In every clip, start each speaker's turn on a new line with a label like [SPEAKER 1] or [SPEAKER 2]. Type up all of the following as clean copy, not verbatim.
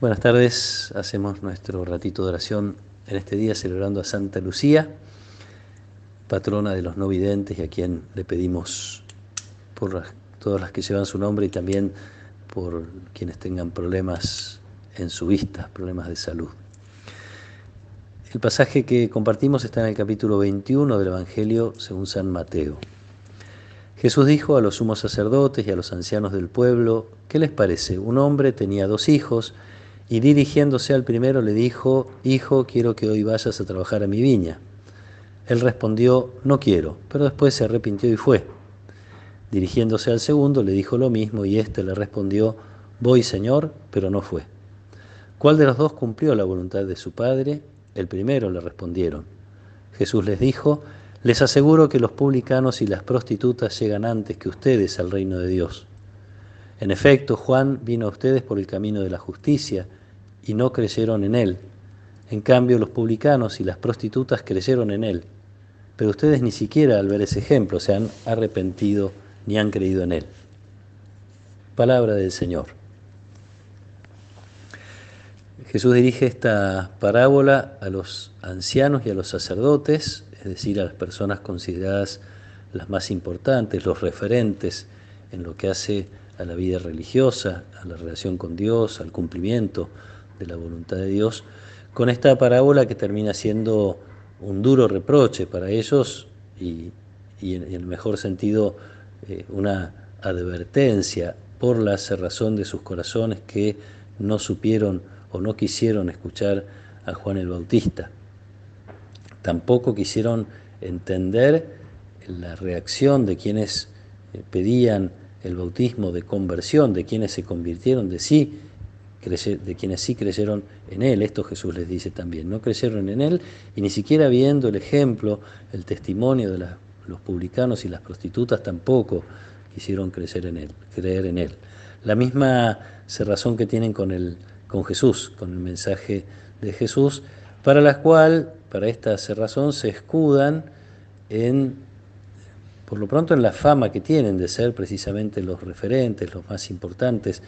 [SPEAKER 1] Buenas tardes, hacemos nuestro ratito de oración en este día celebrando a Santa Lucía, patrona de los no videntes y a quien le pedimos por todas las que llevan su nombre y también por quienes tengan problemas en su vista, problemas de salud. El pasaje que compartimos está en el capítulo 21 del Evangelio según San Mateo. Jesús dijo a los sumos sacerdotes y a los ancianos del pueblo: ¿qué les parece? Un hombre tenía 2 hijos y dirigiéndose al primero le dijo: Hijo, quiero que hoy vayas a trabajar a mi viña. Él respondió: no quiero, pero después se arrepintió y fue. Dirigiéndose al segundo le dijo lo mismo y éste le respondió: voy, Señor, pero no fue. ¿Cuál de los 2 cumplió la voluntad de su padre? El primero, le respondieron. Jesús les dijo: les aseguro que los publicanos y las prostitutas llegan antes que ustedes al reino de Dios. En efecto, Juan vino a ustedes por el camino de la justicia y no creyeron en él. En cambio, los publicanos y las prostitutas creyeron en él. Pero ustedes ni siquiera al ver ese ejemplo se han arrepentido ni han creído en él. Palabra del Señor. Jesús dirige esta parábola a los ancianos y a los sacerdotes, es decir, a las personas consideradas las más importantes, los referentes en lo que hace a la vida religiosa, a la relación con Dios, al cumplimiento de la voluntad de Dios, con esta parábola que termina siendo un duro reproche para ellos y en el mejor sentido una advertencia por la cerrazón de sus corazones que no supieron o no quisieron escuchar a Juan el Bautista. Tampoco quisieron entender la reacción de quienes pedían el bautismo de conversión, de quienes se convirtieron, de quienes sí creyeron en él. Esto Jesús les dice también: no creyeron en él y ni siquiera viendo el ejemplo, el testimonio de los publicanos y las prostitutas tampoco quisieron creer en él. La misma cerrazón que tienen con Jesús, con el mensaje de Jesús, para esta cerrazón se escudan por lo pronto en la fama que tienen de ser precisamente los referentes, los más importantes,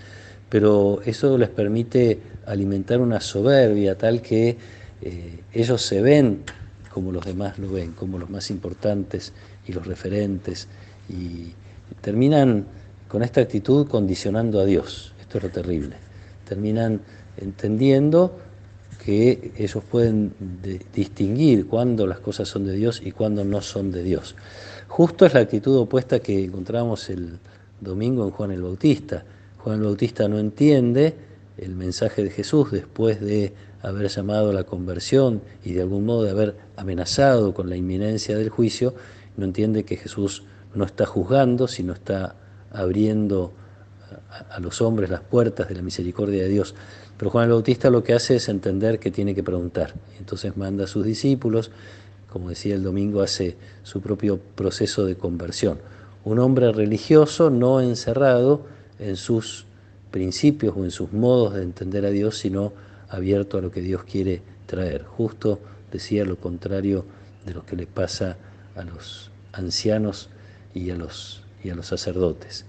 [SPEAKER 1] pero eso les permite alimentar una soberbia tal que ellos se ven como los demás lo ven, como los más importantes y los referentes, y terminan con esta actitud condicionando a Dios. Esto es lo terrible. Terminan entendiendo que ellos pueden distinguir cuándo las cosas son de Dios y cuándo no son de Dios. Justo es la actitud opuesta que encontramos el domingo en Juan el Bautista. Juan el Bautista no entiende el mensaje de Jesús después de haber llamado a la conversión y de algún modo de haber amenazado con la inminencia del juicio. No entiende que Jesús no está juzgando, sino está abriendo a los hombres las puertas de la misericordia de Dios. Pero Juan el Bautista lo que hace es entender que tiene que preguntar. Entonces manda a sus discípulos, como decía el domingo, hace su propio proceso de conversión. Un hombre religioso no encerrado en sus principios o en sus modos de entender a Dios, sino abierto a lo que Dios quiere traer. Justo decía lo contrario de lo que le pasa a los ancianos y a los sacerdotes.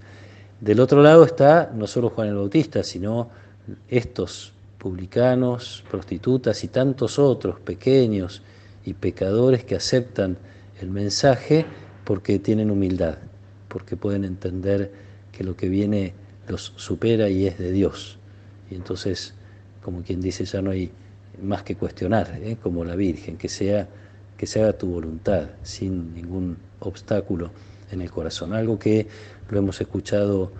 [SPEAKER 1] Del otro lado está no solo Juan el Bautista, sino estos publicanos, prostitutas y tantos otros pequeños y pecadores que aceptan el mensaje porque tienen humildad, porque pueden entender que lo que viene los supera y es de Dios. Y entonces, como quien dice, ya no hay más que cuestionar, como la Virgen, que se haga tu voluntad sin ningún obstáculo en el corazón. Algo que lo hemos escuchado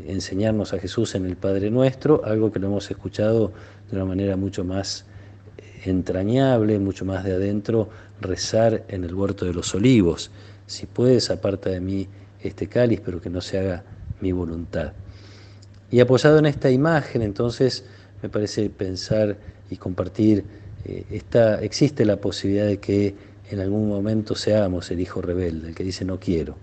[SPEAKER 1] enseñarnos a Jesús en el Padre Nuestro, algo que lo hemos escuchado de una manera mucho más entrañable, mucho más de adentro, rezar en el huerto de los olivos: si puedes, aparta de mí este cáliz, pero que no se haga mi voluntad. Y apoyado en esta imagen, entonces, me parece pensar y compartir, existe la posibilidad de que en algún momento seamos el hijo rebelde, el que dice no quiero.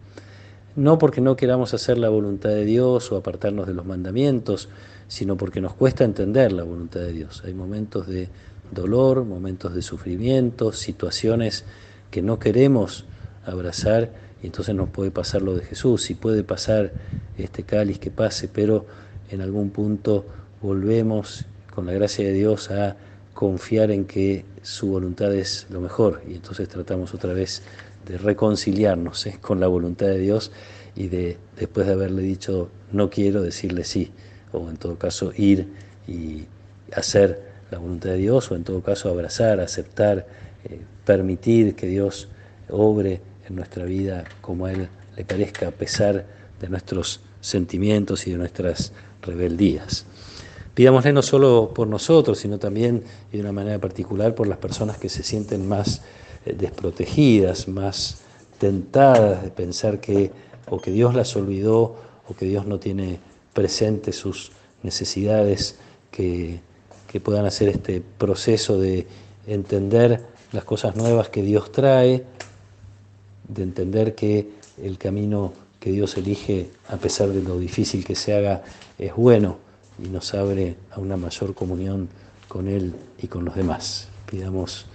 [SPEAKER 1] No porque no queramos hacer la voluntad de Dios o apartarnos de los mandamientos, sino porque nos cuesta entender la voluntad de Dios. Hay momentos de dolor, momentos de sufrimiento, situaciones que no queremos abrazar, y entonces nos puede pasar lo de Jesús. Si puede pasar este cáliz, que pase, pero en algún punto volvemos con la gracia de Dios, a confiar en que su voluntad es lo mejor, y entonces tratamos otra vez de reconciliarnos con la voluntad de Dios y después de haberle dicho no quiero, decirle sí, o en todo caso ir y hacer la voluntad de Dios, o en todo caso abrazar, aceptar, permitir que Dios obre en nuestra vida como a Él le parezca, a pesar de nuestros sentimientos y de nuestras rebeldías. Pidámosle no solo por nosotros, sino también y de una manera particular por las personas que se sienten más desprotegidas, más tentadas de pensar que o que Dios las olvidó o que Dios no tiene presente sus necesidades, que puedan hacer este proceso de entender las cosas nuevas que Dios trae, de entender que el camino que Dios elige, a pesar de lo difícil que se haga, es bueno y nos abre a una mayor comunión con Él y con los demás. Pidamos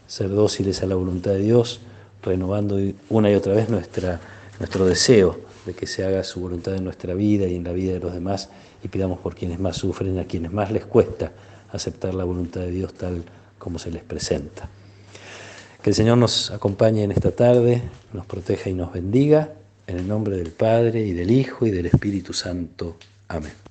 [SPEAKER 1] ser dóciles a la voluntad de Dios, renovando una y otra vez nuestro deseo de que se haga su voluntad en nuestra vida y en la vida de los demás, y pidamos por quienes más sufren, a quienes más les cuesta aceptar la voluntad de Dios tal como se les presenta. Que el Señor nos acompañe en esta tarde, nos proteja y nos bendiga, en el nombre del Padre, y del Hijo, y del Espíritu Santo. Amén.